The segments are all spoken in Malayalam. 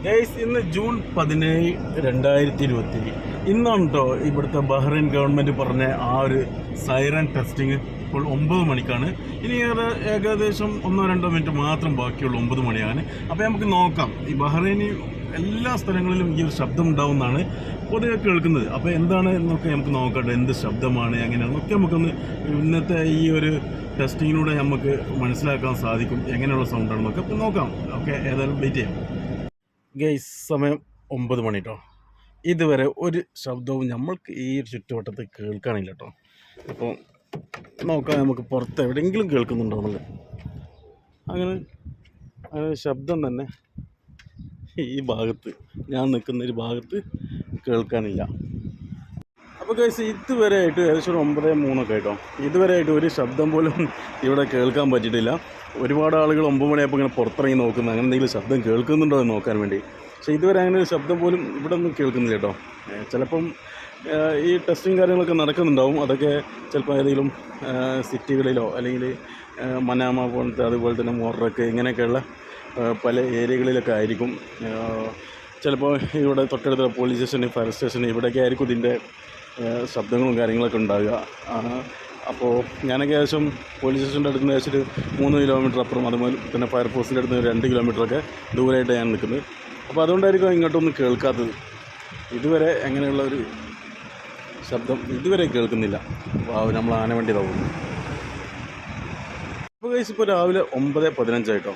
ഗൈസ് ഇന്ന് ജൂൺ 17 2020 ഇന്നാണ് കേട്ടോ ഇവിടുത്തെ ബഹ്റൈൻ ഗവൺമെൻറ് പറഞ്ഞ ആ ഒരു സൈറൻ ടെസ്റ്റിങ് ഇപ്പോൾ 9 മണിക്കാണ്. ഇനി ഏകദേശം 1-2 മിനിറ്റ് മാത്രം ബാക്കിയുള്ളൂ 9 മണിയാണ്. അപ്പോൾ നമുക്ക് നോക്കാം. ഈ ബഹ്റൈനിൽ എല്ലാ സ്ഥലങ്ങളിലും ഈ ഒരു ശബ്ദം ഉണ്ടാവുമെന്നാണ് പൊതുവെ കേൾക്കുന്നത്. അപ്പോൾ എന്താണ് എന്നൊക്കെ നമുക്ക് നോക്കട്ടെ, എന്ത് ശബ്ദമാണ് എങ്ങനെയാണെന്നൊക്കെ നമുക്കൊന്ന് ഇന്നത്തെ ഈ ഒരു ടെസ്റ്റിങ്ങിലൂടെ നമുക്ക് മനസ്സിലാക്കാൻ സാധിക്കും എങ്ങനെയുള്ള സൗണ്ടാണെന്നൊക്കെ. അപ്പോൾ നോക്കാം. ഓക്കെ, ഏതായാലും വെയിറ്റ് ചെയ്യാം. ഗൈസ് സമയം 9 മണി കേട്ടോ. ഇതുവരെ ഒരു ശബ്ദവും നമ്മൾക്ക് ഈ ഒരു ചുറ്റുവട്ടത്ത് കേൾക്കാനില്ല കേട്ടോ. അപ്പോൾ നോക്കാം നമുക്ക് പുറത്ത് എവിടെയെങ്കിലും കേൾക്കുന്നുണ്ടോ എന്നുള്ളത്. അങ്ങനെ ശബ്ദം തന്നെ ഈ ഭാഗത്ത്, ഞാൻ നിൽക്കുന്ന ഒരു ഭാഗത്ത് കേൾക്കാനില്ല. അപ്പോൾ ഗൈസ് ഇതുവരെ ആയിട്ട് ഏകദേശം ഒരു 9:03 കേട്ടോ, ഇതുവരെ ആയിട്ട് ഒരു ശബ്ദം പോലും ഇവിടെ കേൾക്കാൻ പറ്റിയിട്ടില്ല. ഒരുപാട് ആളുകൾ 9 മണിയായപ്പോൾ ഇങ്ങനെ പുറത്തിറങ്ങി നോക്കുന്നത് അങ്ങനെ എന്തെങ്കിലും ശബ്ദം കേൾക്കുന്നുണ്ടോ എന്ന് നോക്കാൻ വേണ്ടി. പക്ഷേ ഇതുവരെ അങ്ങനെ ഒരു ശബ്ദം പോലും ഇവിടെ ഒന്നും കേൾക്കുന്നില്ല കേട്ടോ. ചിലപ്പം ഈ ടെസ്റ്റിങ് കാര്യങ്ങളൊക്കെ നടക്കുന്നുണ്ടാവും. അതൊക്കെ ചിലപ്പോൾ ഏതെങ്കിലും സിറ്റികളിലോ അല്ലെങ്കിൽ മനാമ പോലത്തെ, അതുപോലെ തന്നെ മൊറക്ക്, ഇങ്ങനെയൊക്കെയുള്ള പല ഏരിയകളിലൊക്കെ ആയിരിക്കും. ചിലപ്പോൾ ഇവിടെ തൊട്ടടുത്ത പോലീസ് സ്റ്റേഷൻ, ഫയർ സ്റ്റേഷൻ, ഇവിടെയൊക്കെ ആയിരിക്കും ഇതിൻ്റെ ശബ്ദങ്ങളും കാര്യങ്ങളൊക്കെ ഉണ്ടാകുക. അപ്പോൾ ഞാനൊക്കെ ഏകദേശം പോലീസ് സ്റ്റേഷൻ്റെ അടുത്ത് നിന്ന് ഏകദേശം 3 കിലോമീറ്റർ അപ്പുറം, അതുപോലെ തന്നെ ഫയർഫോഴ്സിൻ്റെ അടുത്ത് 2 കിലോമീറ്ററൊക്കെ ദൂരമായിട്ട് ഞാൻ നിൽക്കുന്നത്. അപ്പോൾ അതുകൊണ്ടായിരിക്കും ഇങ്ങോട്ടൊന്നും കേൾക്കാത്തത്. ഇതുവരെ അങ്ങനെയുള്ള ഒരു ശബ്ദം ഇതുവരെ കേൾക്കുന്നില്ല. നമ്മൾ ആനവണ്ടി പോകുന്നു. അപ്പോൾ ഗൈസ് ഇപ്പോൾ രാവിലെ 9:15 ആയിട്ടോ.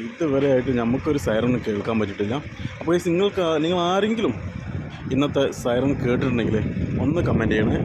ഇതുവരെ ആയിട്ട് നമുക്കൊരു സൈറൺ കേൾക്കാൻ പറ്റിയിട്ടില്ല. അപ്പോൾ ഗൈസ് നിങ്ങൾ ആരെങ്കിലും ഇന്നത്തെ സൈറൺ കേട്ടിട്ടുണ്ടെങ്കിൽ ഒന്ന് കമൻറ്റ് ചെയ്യണേ.